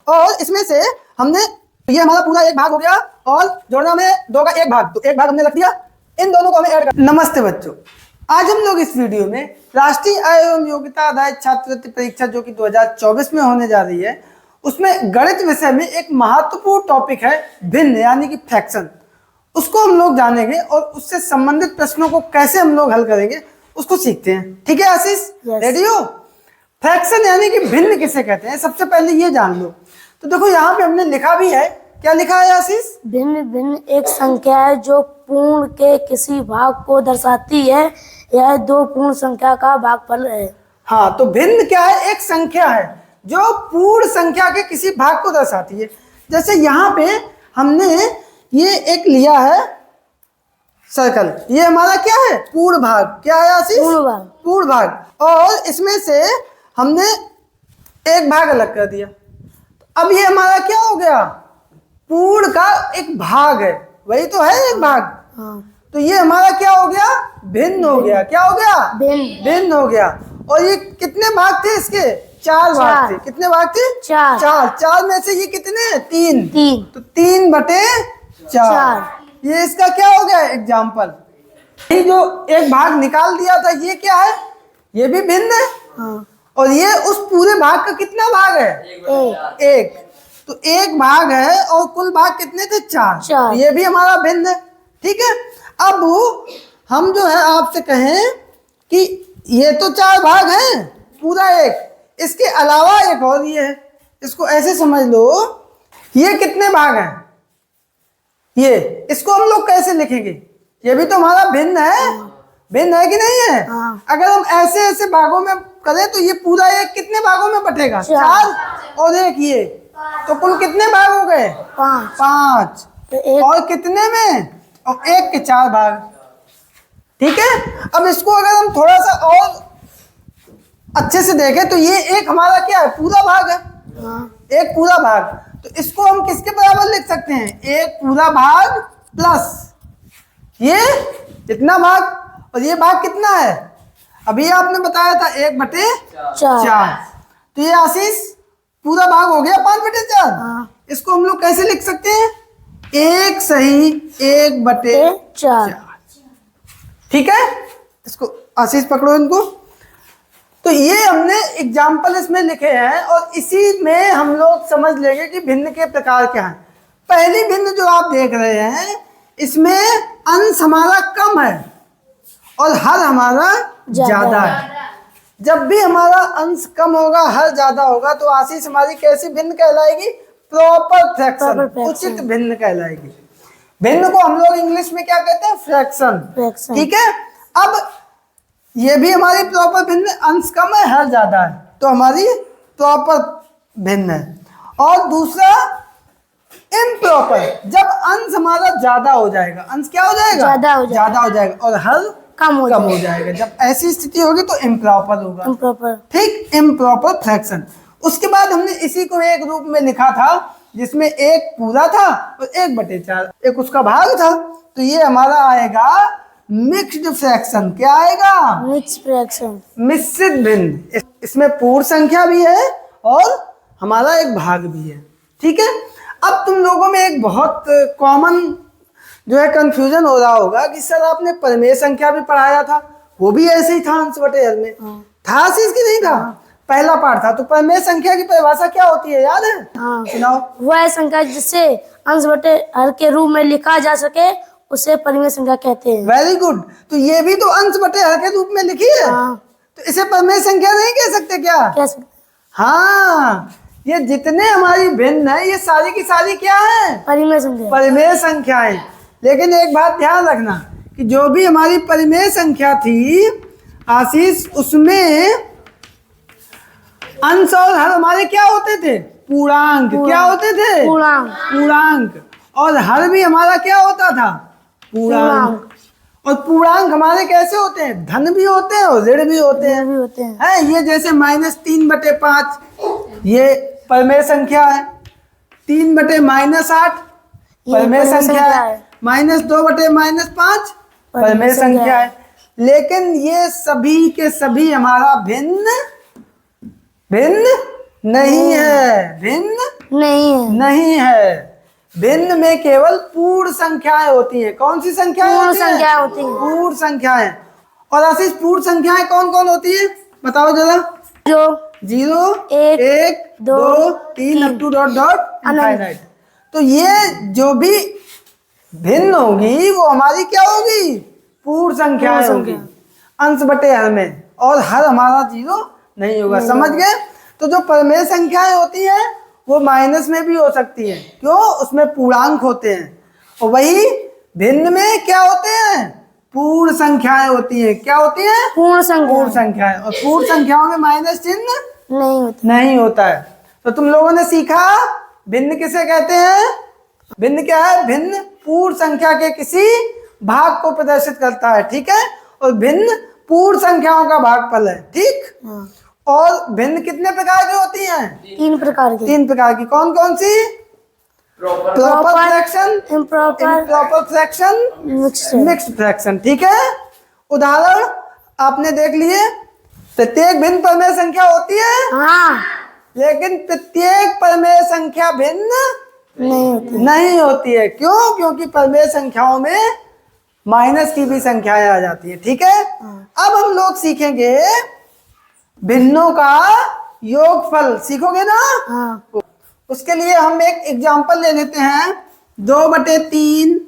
और इसमें से हमने ये हमारा पूरा एक भाग हो गया और जोड़ना में 2 का एक भाग, तो एक भाग हमने रख दिया, इन दोनों को हमें ऐड कर। नमस्ते बच्चों, आज हम लोग इस वीडियो में राष्ट्रीय आय एवं योग्यता आधारित छात्रवृत्ति परीक्षा जो कि 2024 में होने जा रही है, उसमें गणित विषय में एक महत्वपूर्ण टॉपिक है भिन्न यानी कि फ्रैक्शन। उसको हम लोग जानेंगे और उससे संबंधित प्रश्नों को कैसे हम लोग हल करेंगे उसको सीखते हैं। ठीक है आशीष, रेडी हो? फ्रैक्शन यानी कि भिन्न किसे कहते हैं, सबसे पहले ये जान लो। तो देखो यहाँ पे हमने लिखा भी है, क्या लिखा है आशीष? भिन्न भिन्न एक संख्या है जो पूर्ण के किसी भाग को दर्शाती है। यह दो पूर्ण संख्या का भागफल है। हाँ, तो भिन्न क्या है? एक संख्या है जो पूर्ण संख्या के किसी भाग को दर्शाती है। जैसे यहाँ पे हमने ये एक लिया है सर्कल, ये हमारा क्या है? पूर्ण भाग। क्या है आशीष? पूर्ण भाग। पूर्ण भाग। और इसमें से हमने एक भाग अलग कर दिया, अब ये हमारा क्या हो गया? पूर्ण का एक भाग है, वही तो है एक भाग। हाँ। तो ये हमारा क्या हो गया? भिन्न हो गया। क्या हो गया? भिन्न हो गया। और ये कितने भाग थे इसके? 4 भाग थे। कितने भाग थे? 4। 4 में से ये कितने? 3। तो 3/4। 4। ये इसका क्या हो गया? एग्जाम्पल। ये जो एक भाग निकाल दिया था ये क्या है? ये भी भिन्न है। हाँ। और ये उस पूरे भाग का कितना भाग है? एक। तो एक भाग है और कुल भाग कितने थे? 4। ये भी हमारा भिन्न है। ठीक है, अब हम जो है आपसे कहें कि ये तो 4 भाग हैं पूरा एक, इसके अलावा एक और ये है, इसको ऐसे समझ लो, ये कितने भाग हैं? ये, इसको हम लोग कैसे लिखेंगे? ये भी तो हमारा भिन्न है। भिन्न है कि नहीं है? हाँ। अगर हम ऐसे ऐसे भागों में करें तो ये पूरा एक कितने भागों में बटेगा? 4 और एक ये, तो कुल कितने भाग हो गए? 5। तो और कितने में? और एक के 4 भाग। ठीक है, अब इसको अगर हम थोड़ा सा और अच्छे से देखें तो ये एक हमारा क्या है? पूरा भाग है। एक पूरा भाग, तो इसको हम किसके बराबर लिख सकते हैं? एक पूरा भाग प्लस ये इतना भाग, और ये भाग कितना है? अभी आपने बताया था 1/4। तो ये आशीष पूरा भाग हो गया 5/4। इसको हम लोग कैसे लिख सकते हैं? 1 सही 1/4। ठीक है, इसको आशीष पकड़ो इनको। तो ये हमने एग्जाम्पल इसमें लिखे हैं और इसी में हम लोग समझ लेंगे कि भिन्न के प्रकार क्या हैं। पहली भिन्न जो आप देख रहे हैं इसमें अंश हमारा कम है और हर हमारा ज्यादा है। जब भी हमारा अंश कम होगा, हर ज्यादा होगा, तो आशीष हमारी कैसी भिन्न कहलाएगी? प्रॉपर फ्रैक्शन, उचित भिन्न कहलाएगी। भिन्न को हम लोग इंग्लिश में क्या कहते हैं? फ्रैक्शन। ठीक है, अब ये भी हमारी प्रॉपर भिन्न, अंश कम है हर ज्यादा है, तो हमारी प्रॉपर भिन्न है। और दूसरा इम्प्रॉपर, जब अंश हमारा ज्यादा हो जाएगा, अंश क्या हो जाएगा? ज्यादा हो जाएगा और हर कम हो जाएगा। जब ऐसी स्थिति होगी तो इम्प्रॉपर होगा। ठीक, इम्प्रॉपर फ्रैक्शन। उसके बाद हमने इसी को एक रूप में लिखा था जिसमें एक पूरा था और 1/4 एक उसका भाग था, तो ये हमारा आएगा मिक्स्ड फ्रैक्शन। क्या आएगा? मिक्स्ड फ्रैक्शन, मिश्रित भिन्न। इसमें पूर्ण संख्या भी है और हमारा एक भाग भी है। ठीक है, अब तुम लोगों में एक बहुत कॉमन जो है कंफ्यूजन हो रहा होगा कि सर आपने परिमेय संख्या भी पढ़ाया था, वो भी ऐसे ही था अंश/हर में। था आशीष की नहीं था? पहला पार्ट था। तो परिमेय संख्या की परिभाषा क्या होती है, याद है? सुनाओ। वह संख्या जिसे अंश/हर के रूप में लिखा जा सके उसे परिमेय संख्या कहते हैं। Very good. तो ये भी तो अंश/हर के रूप में लिखी है, तो इसे परिमेय संख्या नहीं कह सकते क्या? कह सकते। हाँ, ये जितने हमारी भिन्न है ये सारी की सारी क्या है? परिमेय संख्याएं। लेकिन एक बात ध्यान रखना कि जो भी हमारी परिमेय संख्या थी आशीष, उसमें अंश और हर हमारे क्या होते थे? पूर्णांक। क्या होते थे? पूर्णांक। और हर भी हमारा क्या होता था? पूर्णांक। और पूर्णांक हमारे कैसे होते हैं? धन भी होते हैं और ऋण भी होते हैं। ये जैसे -3/5 ये परिमेय संख्या है। 3/-8 परिमेय संख्या है। -2/-5 परिमेय संख्या है। लेकिन ये सभी के सभी हमारा भिन्न नहीं है, भिन्न नहीं है, नहीं है। भिन्न में केवल पूर्ण संख्याएं होती हैं। कौन सी संख्याएं पूर्ण होती हैं? संख्याएं होती हैं। पूर्ण संख्याएं। और आशीष पूर्ण संख्याएं कौन कौन होती है बताओ जरा। जो 0 एक, 1 2 दो, 3 up to dot dot infinite. तो ये जो भी भिन्न होगी वो हमारी क्या होगी? पूर्ण संख्याएं पूर्ण होगी। अंश बटे हर में, और हर हमारा 0 नहीं होगा। समझ गए? तो जो परमेय संख्याएं होती हैं वो माइनस में भी हो सकती हैं। क्यों? उसमें पूर्णांक होते हैं। और वही भिन्न में क्या होते हैं? पूर्ण संख्याएं होती हैं। क्या होती हैं? पूर्ण संख्या पूर्ण संख्याएं। और पूर्ण संख्याओं में माइनस चिन्ह नहीं होती। नहीं होता है। तो तुम लोगों ने सीखा भिन्न किसे कहते हैं? भिन्न क्या है? भिन्न पूर्ण संख्या के किसी भाग को प्रदर्शित करता है। ठीक है? और भिन्न पूर्ण संख्याओं का भागफल है। ठीक? हाँ। और भिन्न कितने प्रकार की होती हैं? 3 प्रकार के। 3 प्रकार की। कौन कौन सी? Proper fraction, improper fraction, mixed fraction. ठीक है? उदाहरण आपने देख लिए। प्रत्येक भिन्न परमेय संख्या होती है, हाँ, लेकिन प्रत्येक परमेय संख्या भिन्न नहीं होती। नहीं होती है। क्यों? क्योंकि परमेय संख्याओं में माइनस की भी संख्याएं आ जाती है। ठीक है? अब हम लोग सीखेंगे भिन्नों का योगफल। सीखोगे ना? हाँ। उसके लिए हम एक एग्जांपल ले लेते हैं। 2/3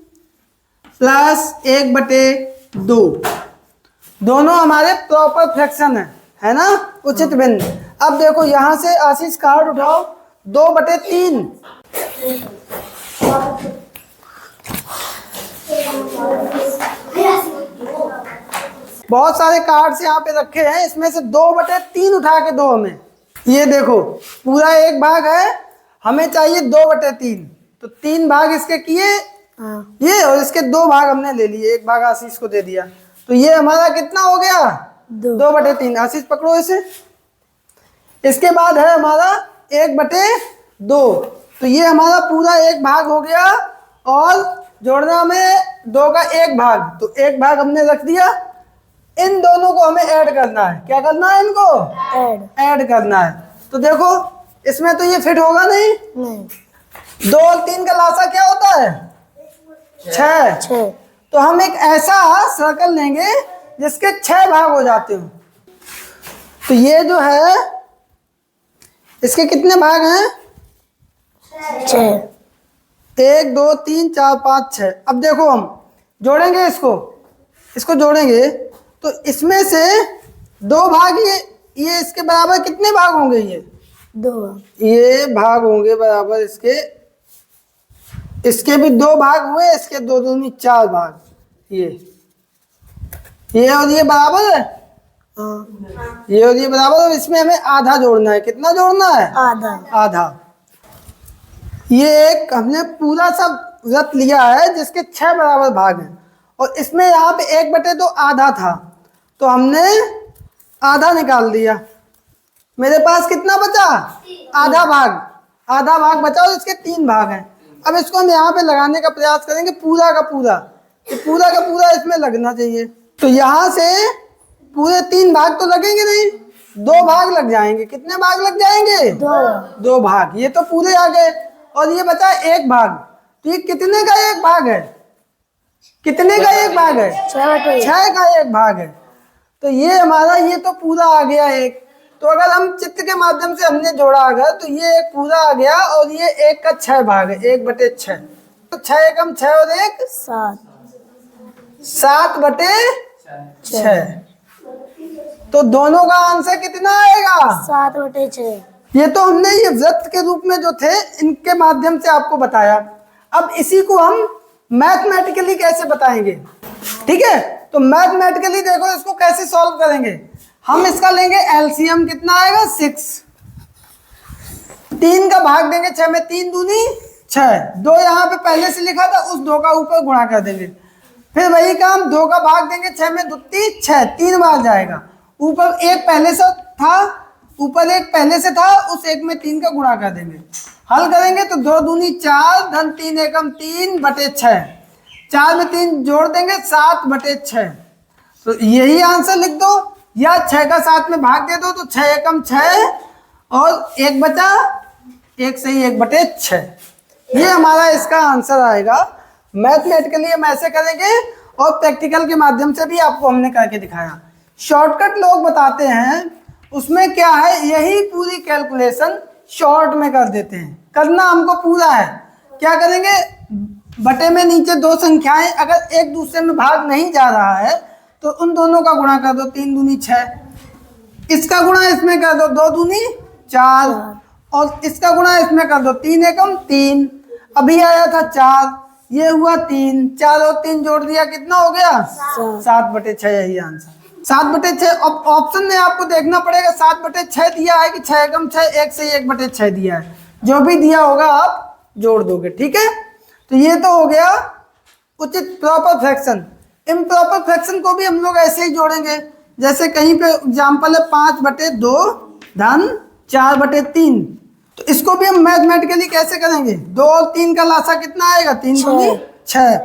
प्लस 1/2 दोनों हमारे प्रॉपर फ्रैक्शन है ना? उचित भिन्न। अब देखो यहां से आशीष कार्ड उठाओ। 2/3 बहुत सारे कार्ड्स यहाँ पे रखे हैं, इसमें से 2/3 उठा के दो हमें। ये देखो पूरा एक भाग है, हमें चाहिए 2/3। तो 3 भाग इसके किए हाँ। ये, और इसके 2 भाग हमने ले लिए। एक भाग आशीष को दे दिया। तो ये हमारा कितना हो गया? 2/3। आशीष पकड़ो इसे। इसके बाद है हमारा 1/2। तो ये हमारा पूरा एक भाग हो गया, और जोड़ना में 2 का 1 भाग। तो 1 भाग हमने रख दिया। इन दोनों को हमें ऐड करना है। क्या करना है? इनको ऐड करना है। तो देखो इसमें तो ये फिट होगा नहीं। 2 और 3 का लासा क्या होता है? 6। तो हम एक ऐसा सर्कल लेंगे जिसके 6 भाग हो जाते हो। तो ये जो है इसके कितने भाग हैं? 6। 1 2 3 4 5 6। अब देखो हम जोड़ेंगे इसको जोड़ेंगे तो इसमें से 2 भाग ये इसके बराबर कितने भाग होंगे? ये भाग होंगे बराबर इसके भी 2 भाग हुए। इसके 2 दूनी 4 भाग। ये और ये बराबर है। ये और ये बराबर। और इसमें हमें आधा जोड़ना है। कितना जोड़ना है? आधा। ये एक हमने पूरा सा वृत्त लिया है जिसके 6 बराबर भाग हैं, और इसमें यहाँ पे 1/2 आधा था, तो हमने आधा निकाल दिया। मेरे पास कितना बचा? आधा भाग बचा, और इसके 3 भाग हैं। अब इसको हम यहाँ पे लगाने का प्रयास करेंगे पूरा का पूरा। तो पूरा का पूरा इसमें लगना चाहिए। तो यहाँ से पूरे 3 भाग तो लगेंगे नहीं, 2 भाग लग जाएंगे। कितने भाग लग जाएंगे? 2 भाग। ये तो पूरे आ गए, और ये बचा 1 भाग। तो ये कितने का 1 भाग है? कितने का 1 भाग है? 6 का 1 भाग है। तो ये हमारा ये तो पूरा आ गया एक। तो अगर हम चित्र के माध्यम से हमने जोड़ा अगर, तो ये एक पूरा आ गया, और ये 1 का 6 भाग है। 1/6। तो 6 एकम 6 और 1 7/6। तो दोनों का आंसर कितना आएगा? 7/6। ये तो हमने ये वृत्त के रूप में जो थे इनके माध्यम से आपको बताया। अब इसी को हम मैथमेटिकली कैसे बताएंगे? ठीक है? तो मैथमेटिकली देखो इसको कैसे सॉल्व करेंगे। हम इसका लेंगे एलसीएम। कितना आएगा? 6। 3 का भाग देंगे 6 में। 3 दूनी 6। 2 यहाँ पे पहले से लिखा था, उस 2 का ऊपर गुणा कर देंगे। फिर वही काम 2 का भाग देंगे 6 में। 2 3 6 3 बार जाएगा। ऊपर 1 पहले से था, उस 1 में 3 का गुणा कर देंगे। हल करेंगे तो 2 दूनी 4 धन 3 एकम 3/6। 4 में 3 जोड़ देंगे 7/6। तो यही आंसर लिख दो, या 6 का 7 में भाग दे दो। तो 6 एकम 6 और एक बचा, एक सही 1/6। ये हमारा इसका आंसर आएगा। मैथमेटिकली हम ऐसे करेंगे और प्रैक्टिकल के माध्यम से भी आपको हमने करके दिखाया। शॉर्टकट लोग बताते हैं, उसमें क्या है, यही पूरी कैलकुलेशन शॉर्ट में कर देते हैं। करना हमको पूरा है। क्या करेंगे, बटे में नीचे दो संख्याएं अगर एक दूसरे में भाग नहीं जा रहा है तो उन दोनों का गुणा कर दो, 3 दूनी 6। इसका गुणा इसमें कर दो, 2 दूनी 4, और इसका गुणा इसमें कर दो, 3 एकम 3। अभी आया था 4, ये हुआ 3, 4 और 3 जोड़ दिया, कितना हो गया 7/6। यही आंसर 7/6। अब ऑप्शन में आपको देखना पड़ेगा 7/6 दिया है कि 6 एकम 6, 1 से 1/6 दिया है। जो भी दिया होगा आप जोड़ दोगे, ठीक है। तो ये तो हो गया उचित प्रॉपर फ्रैक्शन। इम्प्रॉपर फ्रैक्शन को भी हम लोग ऐसे ही जोड़ेंगे। जैसे कहीं पे एग्जाम्पल है 5/2 धन 4/3, तो इसको भी हम मैथमेटिकली कैसे करेंगे, 2 और 3 का लासा कितना आएगा, 3 दूनी 6।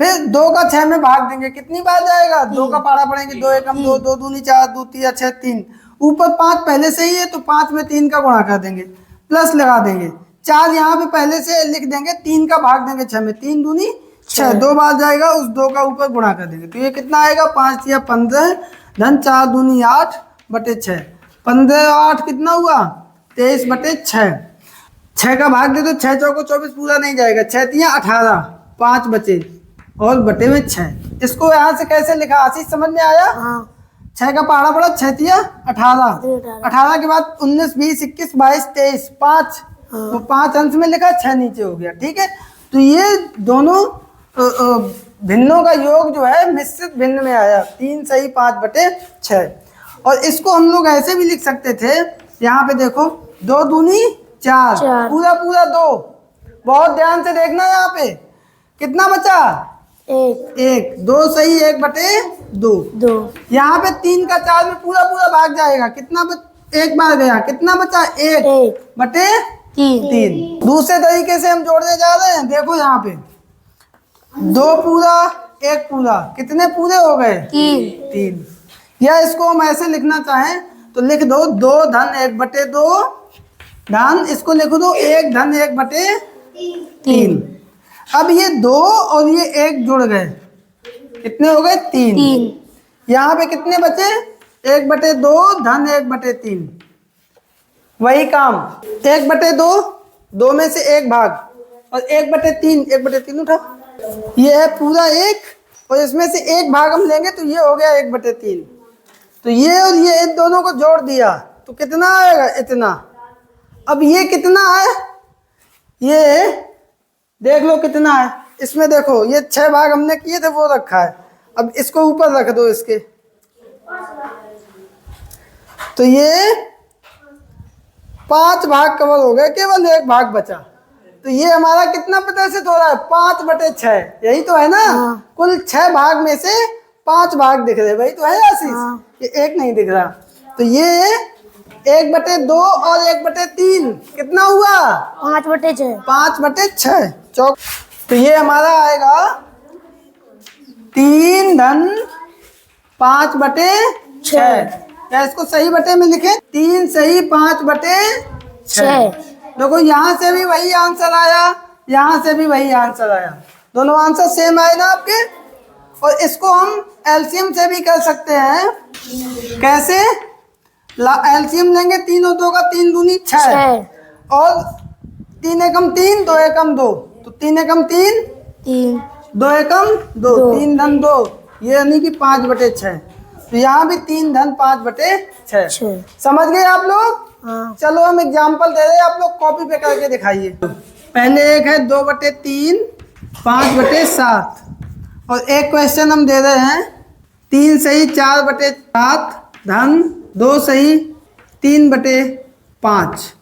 फिर 2 का 6 में भाग देंगे, कितनी बार जाएगा, 2 का पारा पड़ेंगे, 2 एकम 2, 2 दूनी 4, 2 3 6 3। ऊपर 5 पहले से ही है तो 5 में 3 का गुणा कर देंगे, प्लस लगा देंगे। 4 यहाँ पे पहले से लिख देंगे, 3 का भाग देंगे 6 में, 3 दूनी 6, 2 बार जाएगा, उस 2 का ऊपर गुणा कर देंगे। तो ये कितना आएगा, 5 या 15 धन 4 दूनी 8/6। 15 और 8 कितना हुआ, 23/6। 6 का भाग दे तो 6 चौको 24 पूरा नहीं जाएगा, 6 तियां 18, 5 बचे और बटे में 6। इसको यहाँ से कैसे लिखा, आशीष समझ में आया। 6 का पहाड़ा पड़ा, 6 तियां 18, 18 के बाद 19 20 21 22 23, 5, तो 5 अंश में लिखा, 6 नीचे हो गया, ठीक है। तो ये दोनों भिन्नों का योग जो है मिश्रित भिन्न में आया, 3 सही 5/6। और इसको हम लोग ऐसे भी लिख सकते थे, यहाँ पे देखो 2 दूनी 4, पूरा पूरा 2। बहुत ध्यान से देखना, यहाँ पे कितना बचा, 1, 2 सही 1/2। यहाँ पे 3 का 4 में पूरा पूरा भाग जाएगा, कितना एक बार गया, कितना बचा 1/3। दूसरे तरीके से हम जोड़ने जा रहे हैं, देखो यहाँ पे 2 पूरा 1 पूरा, कितने पूरे हो गए, 3। या इसको हम ऐसे लिखना चाहें तो लिख दो 2 धन 1/2 धन, इसको लिख दो 1 धन 1/3। अब ये 2 और ये 1 जुड़ गए, कितने हो गए, 3। यहाँ पे कितने बचे, 1/2 धन 1/3। वही काम, 1/2, 2 में से 1 भाग, और 1/3, 1/3 उठा, ये है पूरा 1, और इसमें से 1 भाग हम लेंगे तो ये हो गया 1/3। तो ये और ये इन दोनों को जोड़ दिया तो कितना आएगा, इतना। अब ये कितना है, ये देख लो कितना है। इसमें देखो ये 6 भाग हमने किए थे वो रखा है, अब इसको ऊपर रख दो इसके, तो ये 5 भाग कवर हो गए, केवल 1 भाग बचा। तो ये हमारा कितना प्रतिशत हो रहा है, 5/6। यही तो है ना। कुल 6 भाग में से 5 भाग दिख रहे, वही तो है आशीष। ये 1 नहीं दिख रहा। तो ये 1/2 और 1/3 कितना हुआ, 5/6। 5/6 चौक। तो ये हमारा आएगा 3 धन 5/6। क्या इसको सही बटे में लिखे, 3 सही 5/6। देखो यहाँ से भी वही आंसर आया, यहाँ से भी वही आंसर आया, दोनों आंसर सेम आए ना आपके। और इसको हम एलसीएम से भी कर सकते हैं। कैसे, एलसीएम लेंगे, 3 और 2 का, 3 दूनी 6, और 3 एकम 3, 2 एकम 2, तो 3 एकम 3, 2 एकम 2, 3 धन 2, ये यानी कि 5/6। तो यहाँ भी 3 धन 5/6। समझ गए आप लोग। चलो हम एग्जाम्पल दे रहे हैं, आप लोग कॉपी पे करके दिखाइए। पहले एक है 2/3 5/7, और एक क्वेश्चन हम दे रहे हैं 3 सही 4/7 धन 2 सही 3/5।